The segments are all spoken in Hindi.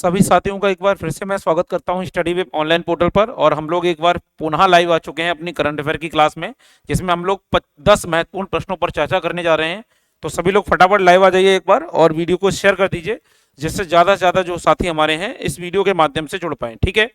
सभी साथियों का एक बार फिर से मैं स्वागत करता हूं स्टडी वेब ऑनलाइन पोर्टल पर। और हम लोग एक बार पुनः लाइव आ चुके हैं अपनी करंट अफेयर की क्लास में, जिसमें हम लोग 10 महत्वपूर्ण प्रश्नों पर चर्चा करने जा रहे हैं। तो सभी लोग फटाफट लाइव आ जाइए एक बार और वीडियो को शेयर कर दीजिए, जिससे ज़्यादा से ज़्यादा जो साथी हमारे हैं इस वीडियो के माध्यम से जुड़ पाएँ। ठीक है,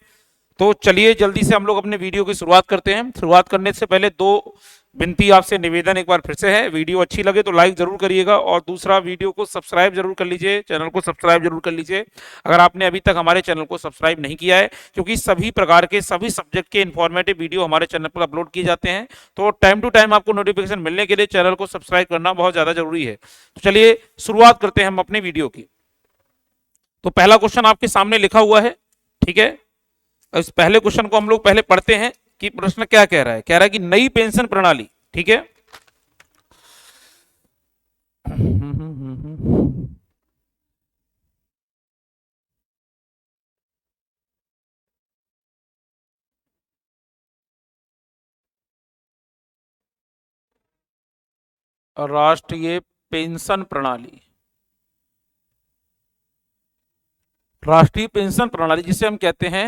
तो चलिए जल्दी से हम लोग अपने वीडियो की शुरुआत करते हैं। शुरुआत करने से पहले दो विनती, आपसे निवेदन एक बार फिर से है। वीडियो अच्छी लगे तो लाइक जरूर करिएगा, और दूसरा वीडियो को सब्सक्राइब जरूर कर लीजिए, चैनल को सब्सक्राइब जरूर कर लीजिए अगर आपने अभी तक हमारे चैनल को सब्सक्राइब नहीं किया है, क्योंकि सभी प्रकार के सभी सब्जेक्ट के इन्फॉर्मेटिव वीडियो हमारे चैनल पर अपलोड किए जाते हैं। तो टाइम टू टाइम आपको नोटिफिकेशन मिलने के लिए चैनल को सब्सक्राइब करना बहुत ज़्यादा जरूरी है। तो चलिए शुरुआत करते हैं हम अपने वीडियो की। तो पहला क्वेश्चन आपके सामने लिखा हुआ है। ठीक है, इस पहले क्वेश्चन को हम लोग पहले पढ़ते हैं कि प्रश्न क्या कह रहा है। कह रहा है कि नई पेंशन प्रणाली, ठीक है, राष्ट्रीय पेंशन प्रणाली, राष्ट्रीय पेंशन प्रणाली जिसे हम कहते हैं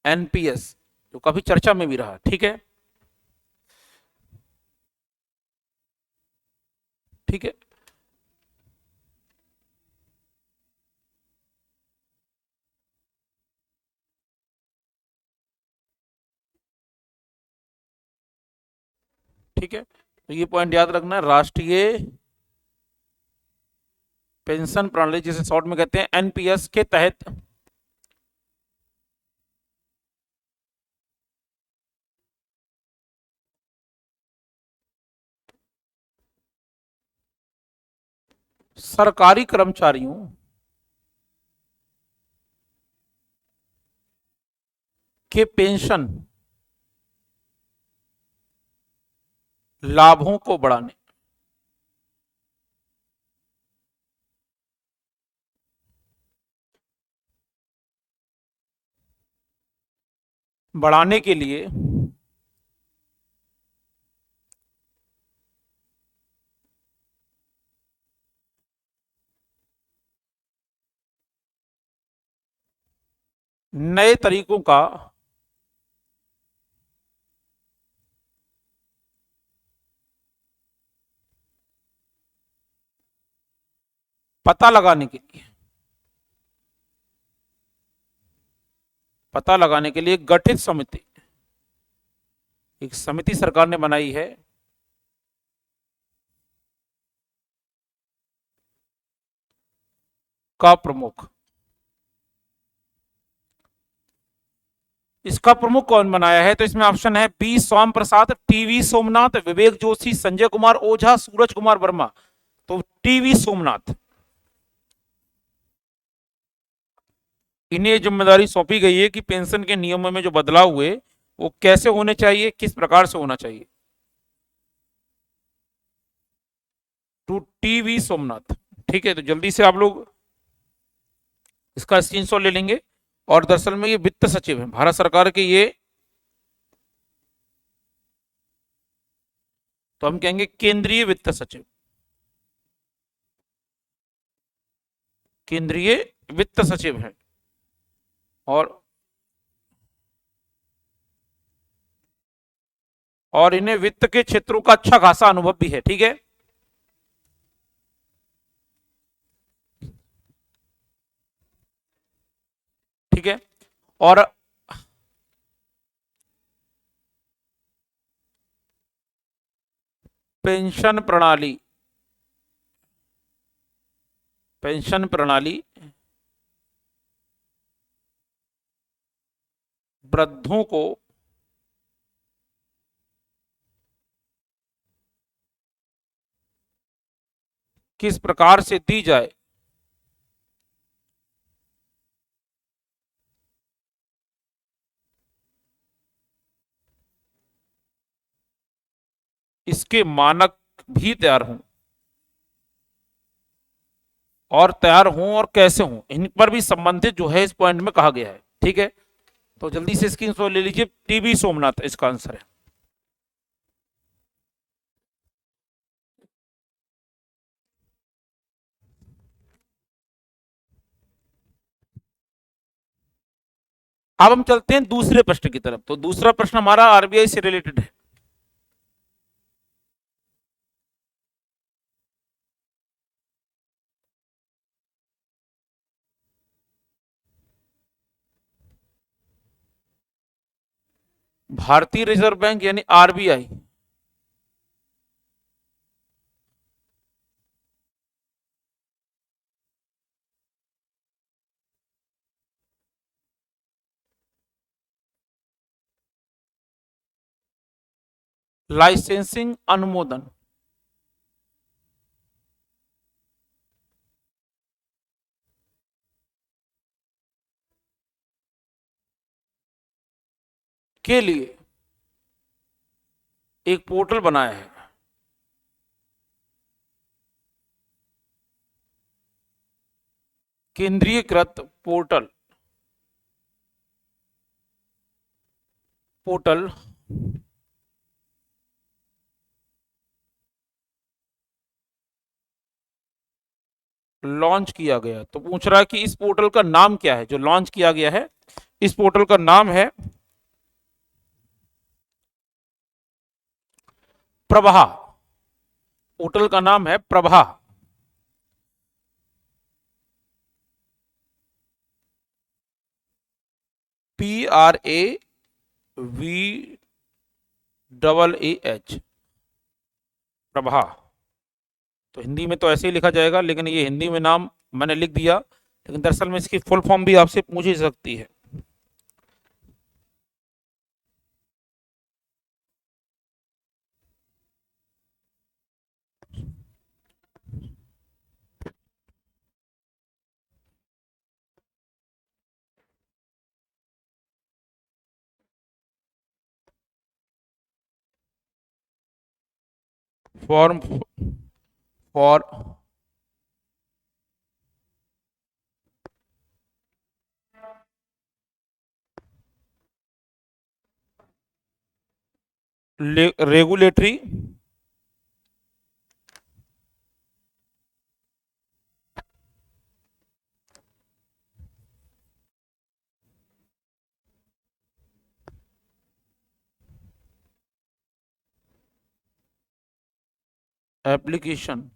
एनपीएस, जो काफी चर्चा में भी रहा। ठीक है, ठीक है, ठीक है। तो ये पॉइंट याद रखना है, राष्ट्रीय पेंशन प्रणाली जिसे शॉर्ट में कहते हैं एनपीएस के तहत सरकारी कर्मचारियों के पेंशन लाभों को बढ़ाने के लिए नए तरीकों का पता लगाने के लिए गठित समिति, एक समिति सरकार ने बनाई है, का प्रमुख। इसका प्रमुख कौन बनाया है? तो इसमें ऑप्शन है बी सोम प्रसाद, टीवी सोमनाथ, विवेक जोशी, संजय कुमार ओझा, सूरज कुमार वर्मा। तो टीवी सोमनाथ, इन्हें जिम्मेदारी सौंपी गई है कि पेंशन के नियमों में जो बदलाव हुए वो कैसे होने चाहिए, किस प्रकार से होना चाहिए। To TV Somnath. ठीक है, तो जल्दी से आप लोग इसका स्क्रीनशॉट ले लेंगे। और दरअसल में ये वित्त सचिव है भारत सरकार के, ये तो हम कहेंगे केंद्रीय वित्त सचिव, केंद्रीय वित्त सचिव है। और इन्हें वित्त के क्षेत्रों का अच्छा खासा अनुभव भी है। ठीक है, ठीक है। और पेंशन प्रणाली, पेंशन प्रणाली वृद्धों को किस प्रकार से दी जाए, इसके मानक भी तैयार हों, और तैयार हों और कैसे हों, इन पर भी संबंधित जो है इस पॉइंट में कहा गया है। ठीक है, तो जल्दी से स्क्रीनशॉट ले लीजिए। टीवी सोमनाथ इसका आंसर है। अब हम चलते हैं दूसरे प्रश्न की तरफ। तो दूसरा प्रश्न हमारा आरबीआई से रिलेटेड है। भारतीय रिजर्व बैंक यानी आरबीआई लाइसेंसिंग अनुमोदन के लिए एक पोर्टल बनाया है। केंद्रीयकृत पोर्टल पोर्टल लॉन्च किया गया। तो पूछ रहा है कि इस पोर्टल का नाम क्या है जो लॉन्च किया गया है। इस पोर्टल का नाम है प्रभा। पोर्टल का नाम है प्रभा। PRAVEH प्रभा। तो हिंदी में तो ऐसे ही लिखा जाएगा, लेकिन ये हिंदी में नाम मैंने लिख दिया, लेकिन दरअसल में इसकी फुल फॉर्म भी आपसे पूछ ही सकती है। Form for regulatory application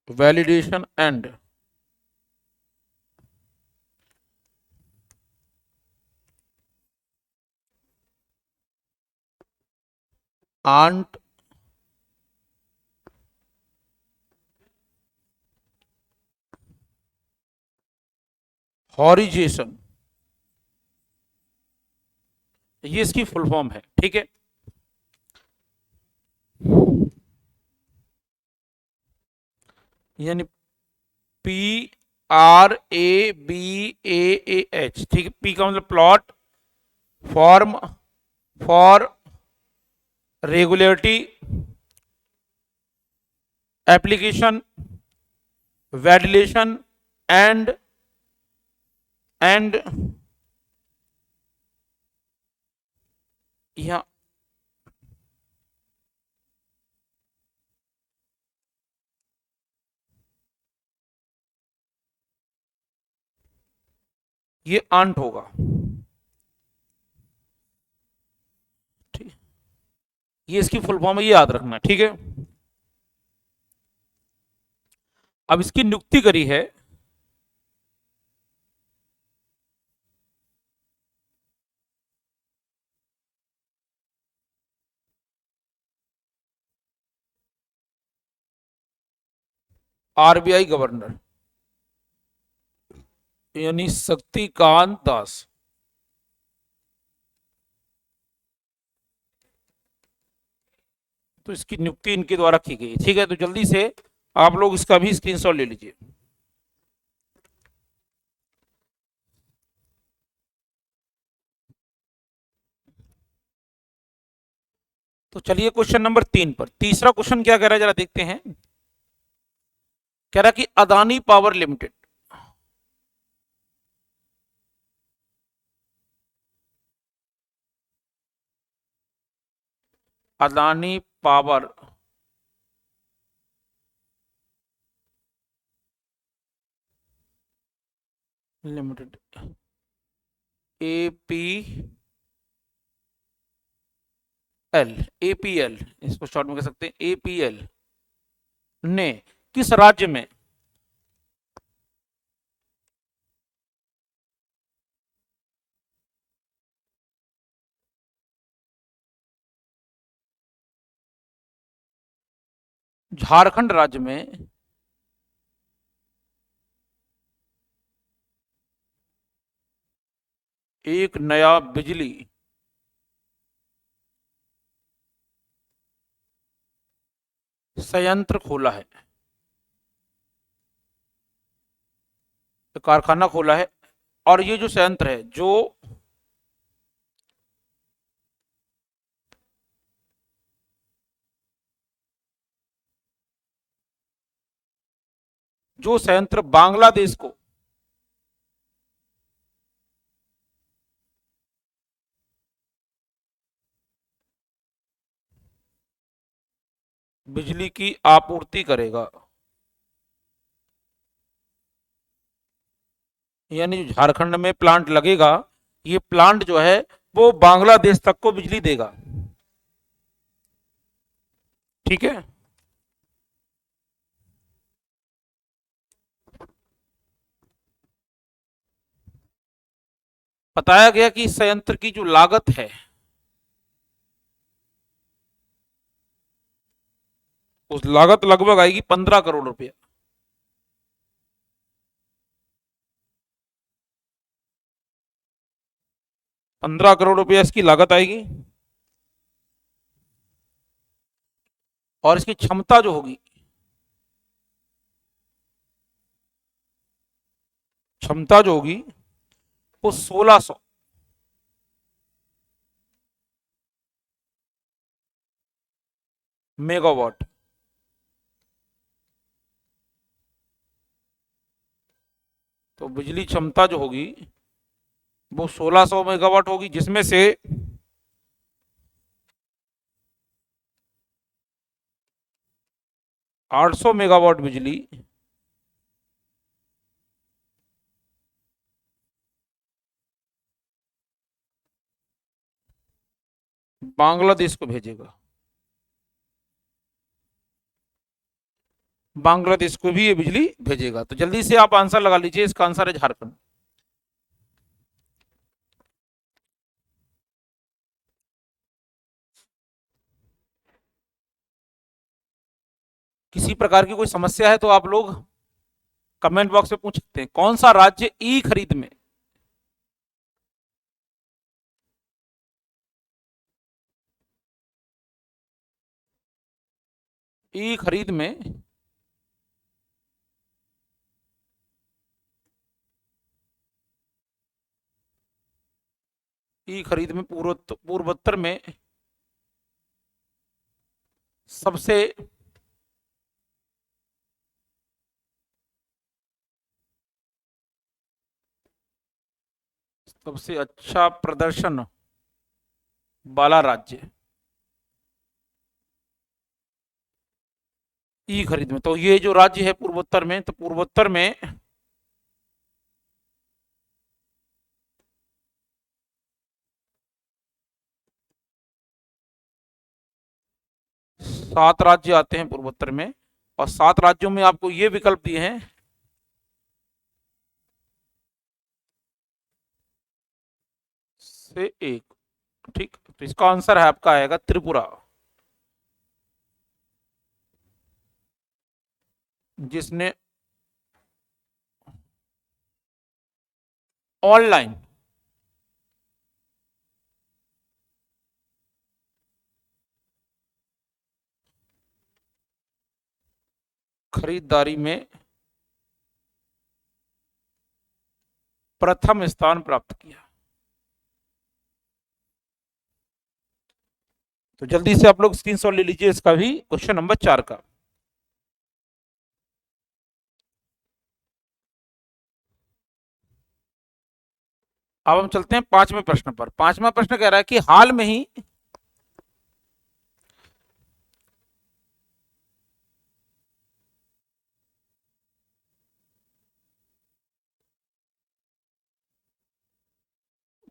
validation and authorization, ये इसकी फुल फॉर्म है। ठीक है, यानी PRABAAH। ठीक है, पी का मतलब plot, form for regulatory application validation and यहाँ ये आंट होगा। ठीक, ये इसकी फुल फॉर्म है, ये याद रखना। ठीक है, अब इसकी नियुक्ति करी है आरबीआई गवर्नर यानी शक्तिकांत दास। तो इसकी नियुक्ति इनके द्वारा की गई। ठीक है, तो जल्दी से आप लोग इसका भी स्क्रीनशॉट ले लीजिए। तो चलिए क्वेश्चन नंबर 3 पर। तीसरा क्वेश्चन क्या कह रहा है जरा देखते हैं। कह रहा कि Adani power limited Adani power limited, AP L, APL, इसको शॉर्ट में कह सकते हैं एपीएल, ने किस राज्य में झारखंड राज्य में एक नया बिजली संयंत्र खोला है, कारखाना खोला है। और ये जो संयंत्र है, जो संयंत्र बांग्लादेश को बिजली की आपूर्ति करेगा, यानी जो झारखंड में प्लांट लगेगा, ये प्लांट जो है वो बांग्लादेश तक को बिजली देगा। ठीक है। बताया गया कि इस संयंत्र की जो लागत है उस लागत लगभग आएगी 15 करोड़ रुपया। 15 करोड़ रुपया इसकी लागत आएगी। और इसकी क्षमता जो होगी, क्षमता जो होगी वो 1600 मेगावाट। तो बिजली क्षमता जो होगी वो 1600 मेगावाट होगी, जिसमें से 800 मेगावाट बिजली बांग्लादेश को भेजेगा। बांग्लादेश को भी ये बिजली भेजेगा। तो जल्दी से आप आंसर लगा लीजिए, इसका आंसर है झारखंड। किसी प्रकार की कोई समस्या है तो आप लोग कमेंट बॉक्स में पूछ सकते हैं। कौन सा राज्य ई खरीद में, ई खरीद में ई खरीद में पूर्वोत्तर में सबसे सबसे अच्छा प्रदर्शन वाला राज्य ई खरीद में। तो ये जो राज्य है पूर्वोत्तर में, तो पूर्वोत्तर में सात राज्य आते हैं पूर्वोत्तर में, और 7 राज्यों में आपको ये विकल्प दिए हैं से एक। ठीक, तो इसका आंसर है आपका आएगा त्रिपुरा, जिसने ऑनलाइन खरीदारी में प्रथम स्थान प्राप्त किया। तो जल्दी से आप लोग स्क्रीनशॉट ले लीजिए इसका भी, क्वेश्चन नंबर 4 का। अब हम चलते हैं 5वें प्रश्न पर। 5वां प्रश्न कह रहा है कि हाल में ही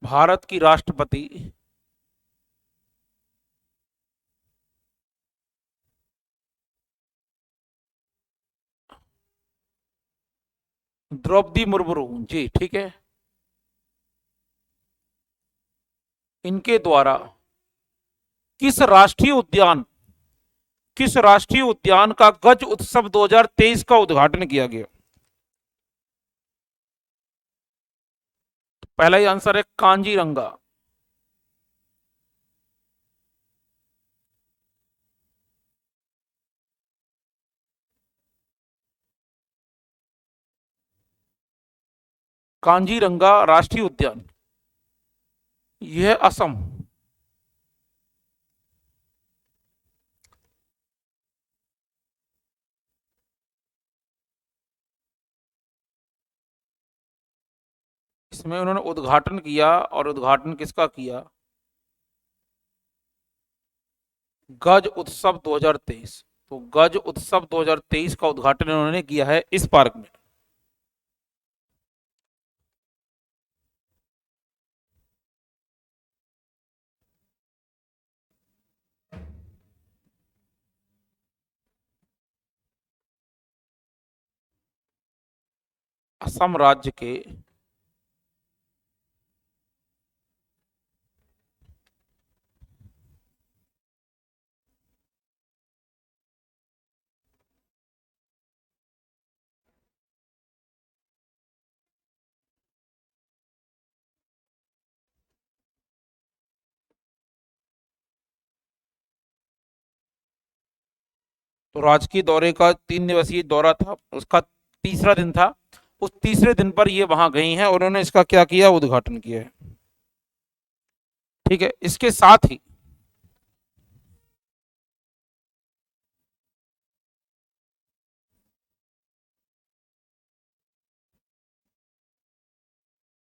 भारत की राष्ट्रपति द्रौपदी मुर्मू जी, ठीक है। इनके द्वारा किस राष्ट्रीय उद्यान किस राष्ट्रीय उद्यान का गज उत्सव 2023 का उद्घाटन किया गया? पहला ही आंसर है कांजीरंगा। कांजीरंगा राष्ट्रीय उद्यान, यह असम। इसमें उन्होंने उद्घाटन किया, और उद्घाटन किसका किया? गज उत्सव 2023। तो गज उत्सव 2023 का उद्घाटन उन्होंने किया है इस पार्क में। असम राज्य के तो राजकीय दौरे का 3 दिवसीय दौरा था, उसका तीसरा दिन था। उस तीसरे दिन पर ये वहां गई हैं और उन्होंने इसका क्या किया? उद्घाटन किया है। ठीक है, इसके साथ ही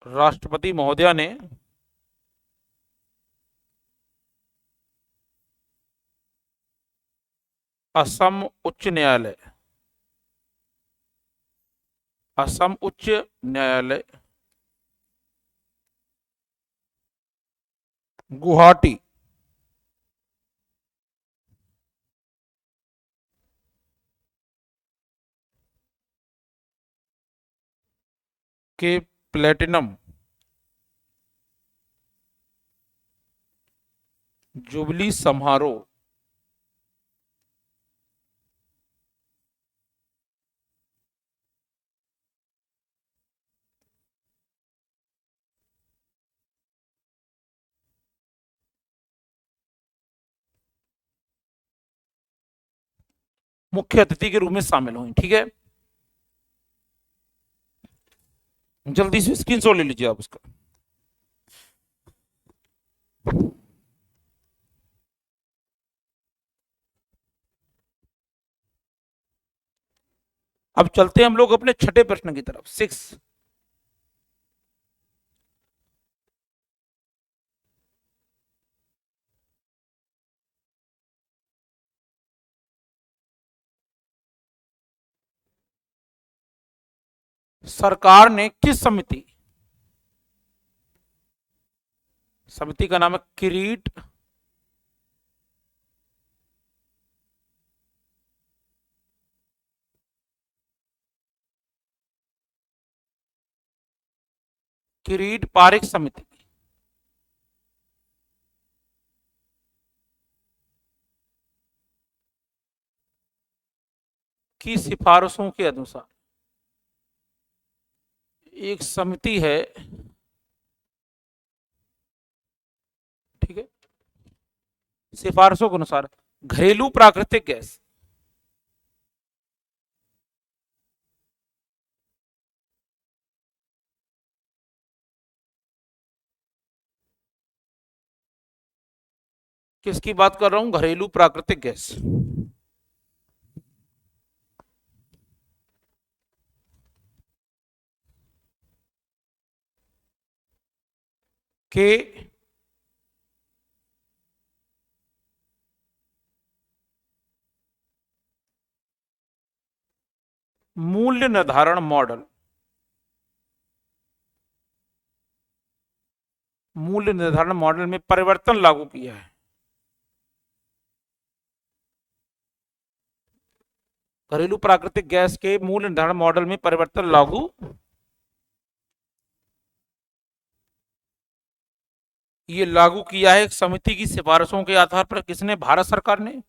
राष्ट्रपति महोदया ने असम उच्च न्यायालय असम उच्च न्यायालय गुवाहाटी के प्लेटिनम जुबली समारोह मुख्य अतिथि के रूप में शामिल हुई। ठीक है, जल्दी से स्क्रीनशॉट ले लीजिए आप उसका। अब चलते हैं हम लोग अपने छठे प्रश्न की तरफ, 6। सरकार ने किस समिति का नाम है किरीट पारिक समिति की सिफारिशों के अनुसार एक समिति है, ठीक है, सिफारिशों के अनुसार घरेलू प्राकृतिक गैस किसकी बात कर रहा हूं? घरेलू प्राकृतिक गैस के मूल्य निर्धारण मॉडल मूल्य निर्धारण मॉडल में परिवर्तन लागू किया है। घरेलू प्राकृतिक गैस के मूल्य निर्धारण मॉडल में परिवर्तन लागू, ये लागू किया है एक समिति की सिफारिशों के आधार पर। किसने? भारत सरकार ने।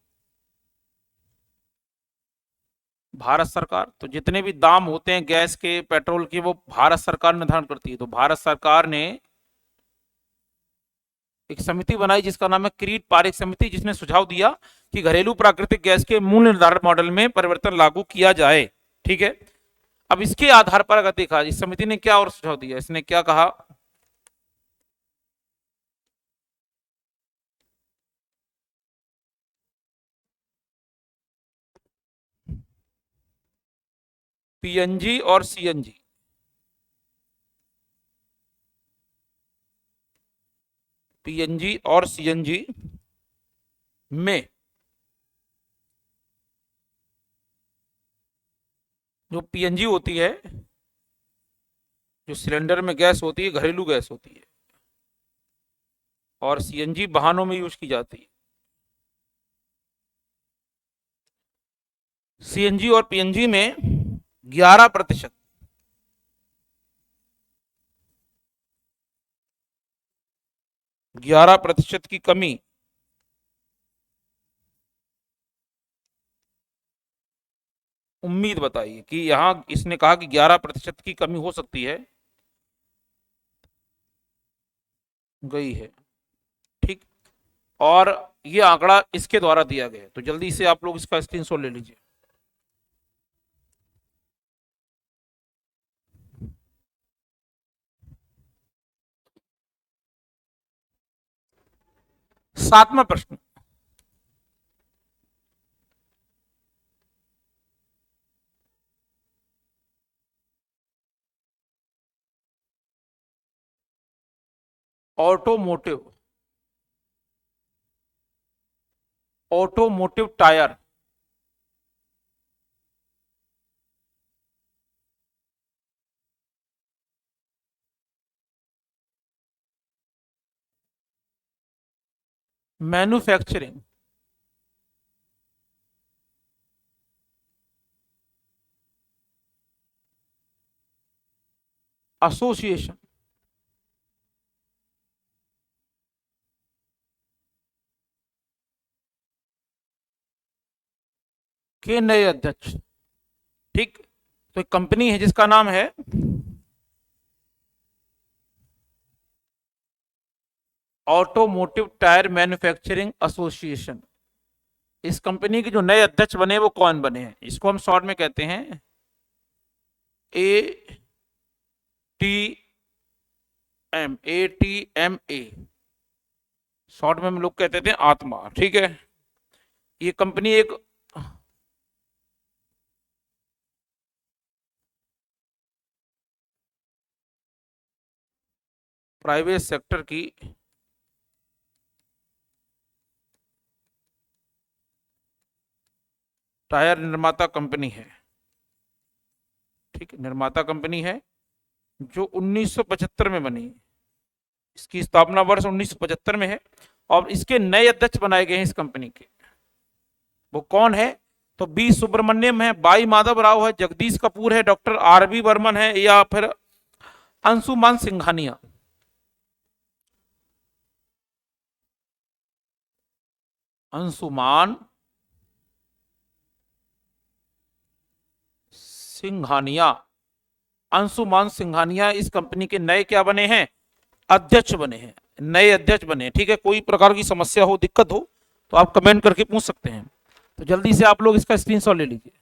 भारत सरकार। तो जितने भी दाम होते हैं गैस के, पेट्रोल के, वो भारत सरकार निर्धारण करती है। तो भारत सरकार ने एक समिति बनाई जिसका नाम है किरीट पारेख समिति, जिसने सुझाव दिया कि घरेलू प्राकृतिक गैस के मूल्य निर्धारण मॉडल में परिवर्तन लागू किया जाए। ठीक है। अब इसके आधार पर अगर देखा, इस समिति ने क्या और सुझाव दिया, इसने क्या कहा? पीएनजी और सीएनजी, पीएनजी और सीएनजी में जो पीएनजी होती है, जो सिलेंडर में गैस होती है, घरेलू गैस होती है, और सीएनजी वाहनों में यूज की जाती है। सीएनजी और पीएनजी में 11% 11% की कमी उम्मीद बताई कि यहां इसने कहा कि 11% की कमी हो सकती है, गई है। ठीक। और ये आंकड़ा इसके द्वारा दिया गया है, तो जल्दी से आप लोग इसका स्क्रीनशॉट ले लीजिए। सातवां प्रश्न, automotive, automotive tyre manufacturing association के नए अध्यक्ष। ठीक। तो एक कंपनी है जिसका नाम है ऑटोमोटिव टायर मैन्युफैक्चरिंग एसोसिएशन। इस कंपनी के जो नए अध्यक्ष बने वो कौन बने हैं? इसको हम शॉर्ट में कहते हैं ATMA, शॉर्ट में हम लोग कहते थे आत्मा। ठीक है। ये कंपनी एक प्राइवेट सेक्टर की टायर निर्माता कंपनी है। ठीक। निर्माता कंपनी है जो 1975 में बनी। इसकी स्थापना वर्ष 1975 में है और इसके नए अध्यक्ष बनाए गए हैं इस कंपनी के। वो कौन है? तो बी सुब्रमण्यम है, बाई माधव राव है, जगदीश कपूर है, डॉक्टर आर बी बर्मन है, या फिर अंशुमान सिंघानिया। अंशुमान सिंघानिया, अंशुमान सिंघानिया इस कंपनी के नए क्या बने हैं? अध्यक्ष बने हैं, नए अध्यक्ष बने हैं। ठीक है। कोई प्रकार की समस्या हो, दिक्कत हो तो आप कमेंट करके पूछ सकते हैं। तो जल्दी से आप लोग इसका स्क्रीनशॉट ले लीजिए।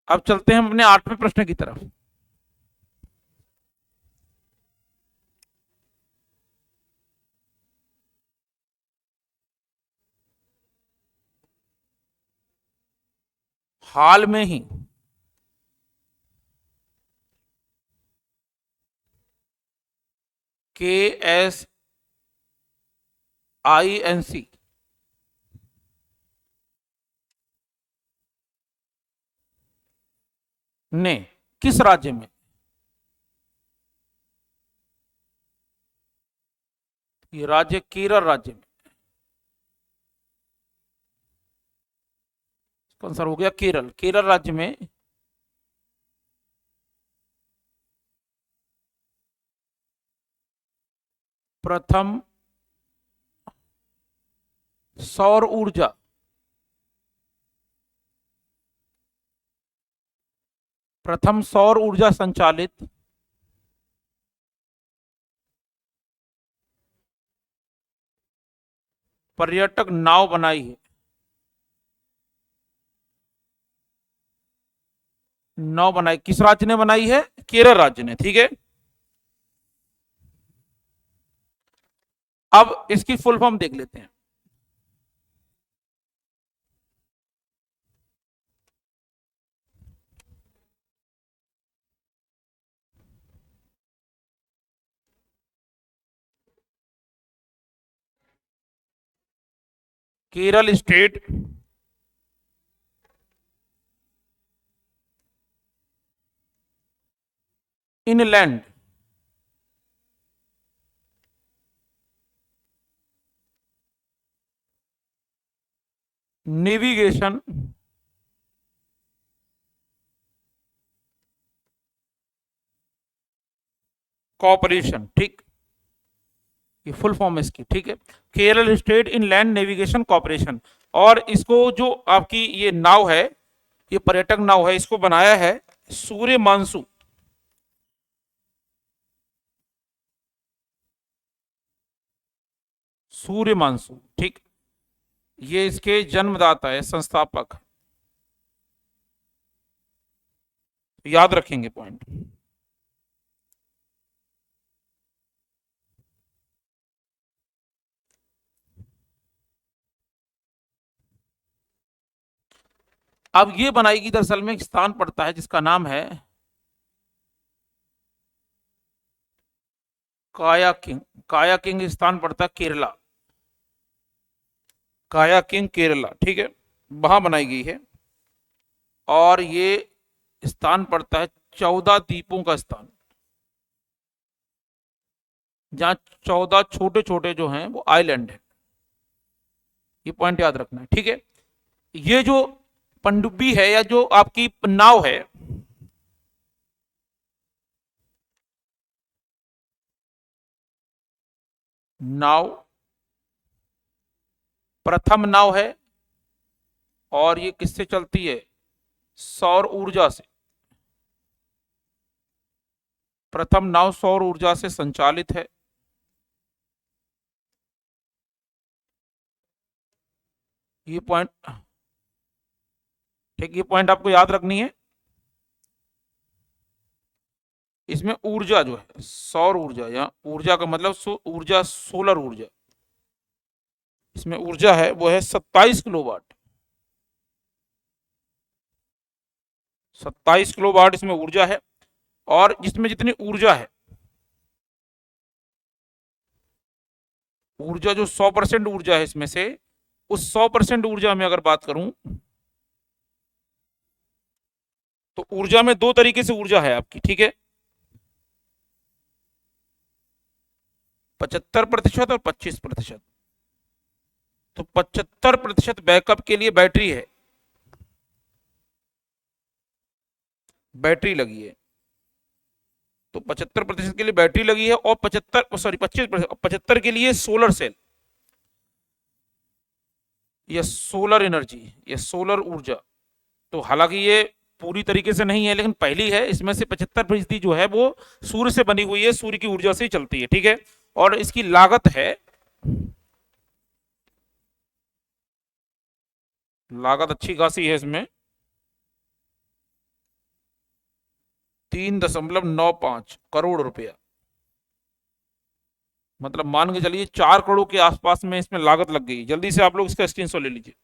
अब चलते हैं अपने 8वें प्रश्न की तरफ। हाल में ही KSINC ने किस राज्य में? ये राज्य केरल राज्य में। आंसर हो गया केरल। केरल राज्य में प्रथम सौर ऊर्जा प्रथम सौर ऊर्जा संचालित पर्यटक नाव बनाई है। नाव बनाई किस राज्य ने बनाई है? केरल राज्य ने। ठीक है, अब इसकी फुल फॉर्म देख लेते हैं। Kerala state inland navigation corporation. ठीक, ये फुल फॉर्म है इसकी। ठीक है, Kerala state inland navigation corporation. और इसको जो आपकी ये नाव है, ये पर्यटक नाव है, इसको बनाया है सूर्य मानसू। सूर्य मानसू। ठीक, ये इसके जन्मदाता है, संस्थापक। याद रखेंगे पॉइंट। अब ये बनाएगी दरअसल में एक स्थान पड़ता है जिसका नाम है काया किंग। काया किंग स्थान पड़ता है केरला। काया किंग केरला। ठीक है, वहां बनाई गई है। और ये स्थान पड़ता है 14 द्वीपों का स्थान, जहां 14 छोटे छोटे जो हैं वो आइलैंड है। ये पॉइंट याद रखना है। ठीक है, ये जो पनडुब्बी है या जो आपकी नाव है, नाव प्रथम नाव है और ये किससे चलती है? सौर ऊर्जा से। प्रथम नाव सौर ऊर्जा से संचालित है। ये पॉइंट, ठीक, ये पॉइंट आपको याद रखनी है। इसमें ऊर्जा जो है सौर ऊर्जा, या ऊर्जा का मतलब ऊर्जा सोलर ऊर्जा, इसमें ऊर्जा है वो है 27 किलोवाट। 27 किलोवाट इसमें ऊर्जा है। और जिसमें जितनी ऊर्जा है, ऊर्जा जो 100% ऊर्जा है इसमें से, उस 100% ऊर्जा में अगर बात करूं तो ऊर्जा में दो तरीके से ऊर्जा है आपकी। ठीक है, 75% और 25%। तो 75% बैकअप के लिए बैटरी है, बैटरी लगी है। तो 75% के लिए बैटरी लगी है और 25% के लिए सोलर सेल या सोलर एनर्जी या सोलर ऊर्जा। तो हालांकि ये पूरी तरीके से नहीं है, लेकिन पहली है। इसमें से 75% जो है वो सूर्य से बनी हुई है, सूर्य की ऊर्जा से ही चलती है। ठीक है, और इसकी लागत है, लागत अच्छी खासी है इसमें, 3.95 करोड़ रुपया। मतलब मान के चलिए 4 करोड़ के आसपास में इसमें लागत लग गई। जल्दी से आप लोग इसका स्क्रीनशॉट ले लीजिए।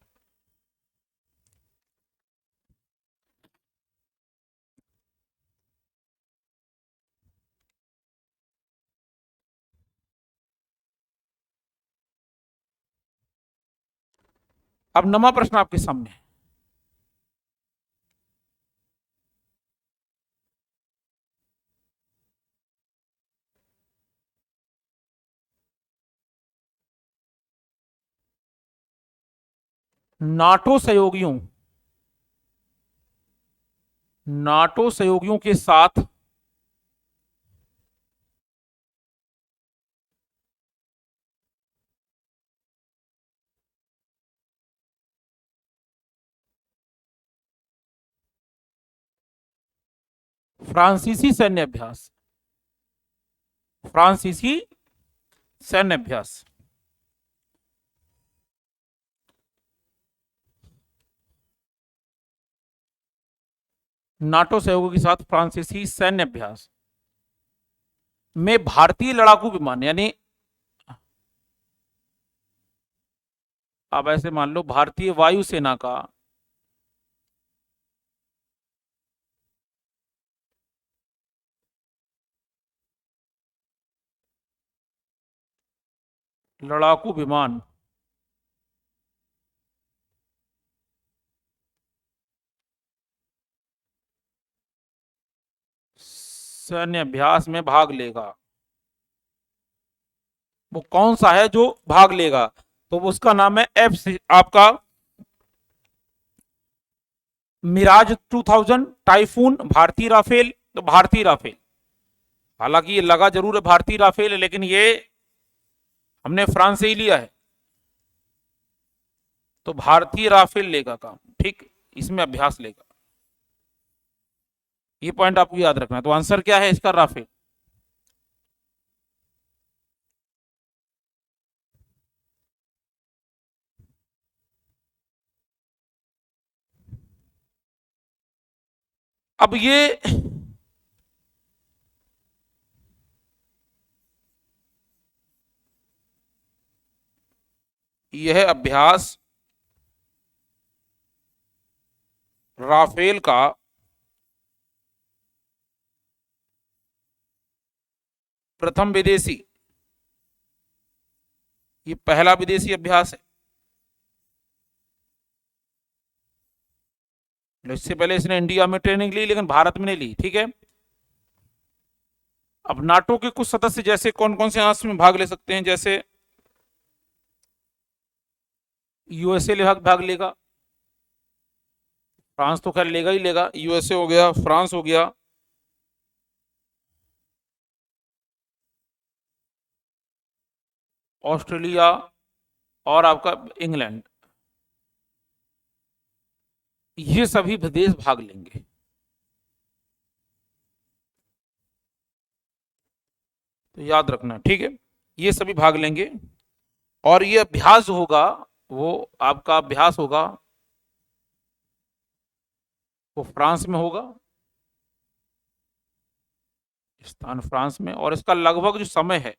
अब नवा प्रश्न आपके सामने है। नाटो सहयोगियों नाटो सहयोगियों के साथ फ्रांसीसी सैन्य अभ्यास। फ्रांसीसी सैन्य अभ्यास। नाटो सहयोगियों के साथ फ्रांसीसी सैन्य अभ्यास में भारतीय लड़ाकू विमान, यानी आप ऐसे मान लो भारतीय वायुसेना का लड़ाकू विमान सैन्य अभ्यास में भाग लेगा। वो कौन सा है जो भाग लेगा? तो उसका नाम है आपका मिराज 2000, टाइफून, भारतीय राफेल। तो भारतीय राफेल, हालांकि ये लगा जरूर है भारतीय राफेल है, लेकिन ये हमने फ्रांस से ही लिया है। तो भारतीय राफेल लेगा काम, ठीक, इसमें अभ्यास लेगा। ये पॉइंट आपको याद रखना है। तो आंसर क्या है इसका? राफेल। अब यह अभ्यास राफेल का प्रथम विदेशी, ये पहला विदेशी अभ्यास है। इससे पहले इसने इंडिया में ट्रेनिंग ली, लेकिन भारत में नहीं ली, ठीक है। अब नाटो के कुछ सदस्य जैसे कौन कौन से अंश में भाग ले सकते हैं? जैसे यूएसए भाग लेगा, फ्रांस तो खैर लेगा ही लेगा, यूएसए हो गया, फ्रांस हो गया, ऑस्ट्रेलिया और आपका इंग्लैंड, ये सभी देश भाग लेंगे। तो याद रखना, ठीक है, ये सभी भाग लेंगे। और ये अभ्यास होगा, वो आपका अभ्यास होगा, वो फ्रांस में होगा, स्थान फ्रांस में। और इसका लगभग जो समय है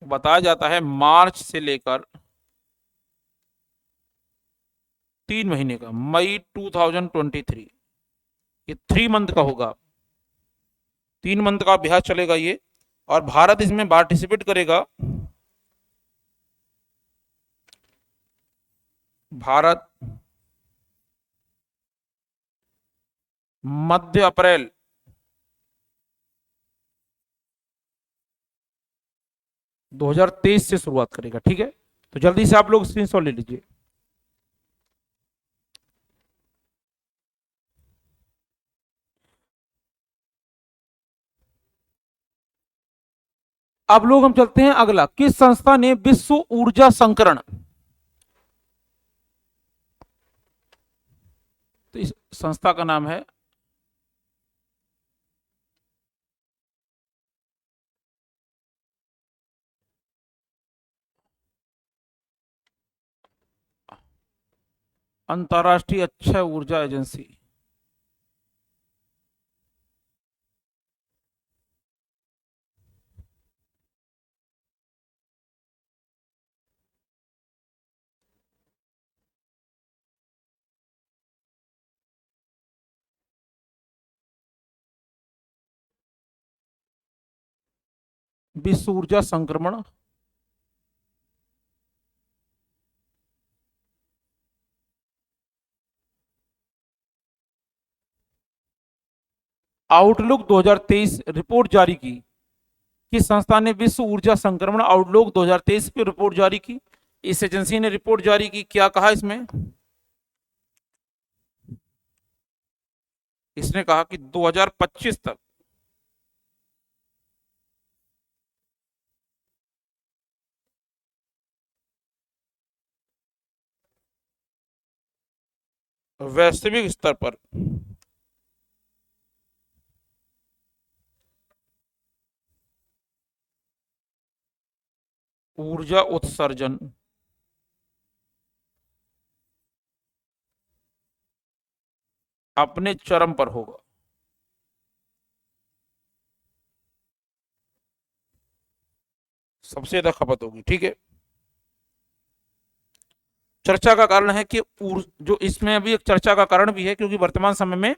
बताया जाता है मार्च से लेकर 3 महीने का, मई 2023, ये 3 मंथ का होगा। 3 मंथ का अभ्यास चलेगा ये, और भारत इसमें पार्टिसिपेट करेगा। भारत मध्य अप्रैल 2023 से शुरुआत करेगा, ठीक है। तो जल्दी से आप लोग स्क्रीनशॉट ले लीजिए। अब लोग हम चलते हैं अगला, किस संस्था ने विश्व ऊर्जा संकरण, तो इस संस्था का नाम है अंतरराष्ट्रीय अक्षय ऊर्जा एजेंसी। विश्व ऊर्जा संक्रमण, आउटलुक 2023 रिपोर्ट जारी की किस संस्था ने विश्व ऊर्जा संक्रमण आउटलुक 2023 पे रिपोर्ट जारी की? इस एजेंसी ने रिपोर्ट जारी की, क्या कहा इसमें? इसने कहा कि 2025 तक वैश्विक स्तर पर ऊर्जा उत्सर्जन अपने चरम पर होगा। सबसे ज्यादा खपत होगी, ठीक है। चर्चा का कारण है कि जो इसमें अभी एक चर्चा का कारण भी है क्योंकि वर्तमान समय में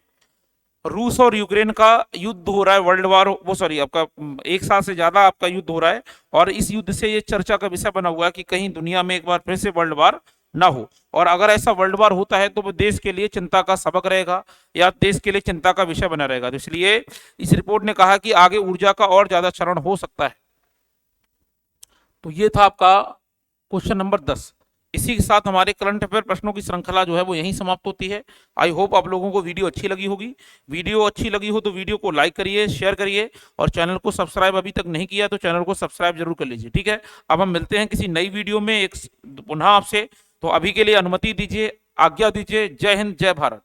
रूस और यूक्रेन का युद्ध हो रहा है, वर्ल्ड वार, वो सॉरी आपका 1 साल से ज्यादा आपका युद्ध हो रहा है। और इस युद्ध से ये चर्चा का विषय बना हुआ है कि कहीं दुनिया में एक बार फिर से वर्ल्ड वार ना हो। और अगर ऐसा वर्ल्ड वार होता है तो वो देश के लिए चिंता का सबक रहेगा या देश के लिए चिंता का विषय बना रहेगा। तो इसलिए इस रिपोर्ट ने कहा कि आगे ऊर्जा का और ज्यादा क्षरण हो सकता है। तो ये था आपका क्वेश्चन नंबर 10। इसी के साथ हमारे करंट अफेयर प्रश्नों की श्रृंखला जो है वो यहीं समाप्त होती है। आई होप आप लोगों को वीडियो अच्छी लगी होगी। वीडियो अच्छी लगी हो तो वीडियो को लाइक करिए, शेयर करिए और चैनल को सब्सक्राइब अभी तक नहीं किया तो चैनल को सब्सक्राइब जरूर कर लीजिए, ठीक है। अब हम मिलते हैं किसी नई वीडियो में एक पुनः आपसे। तो अभी के लिए अनुमति दीजिए, आज्ञा दीजिए। जय हिंद, जय भारत।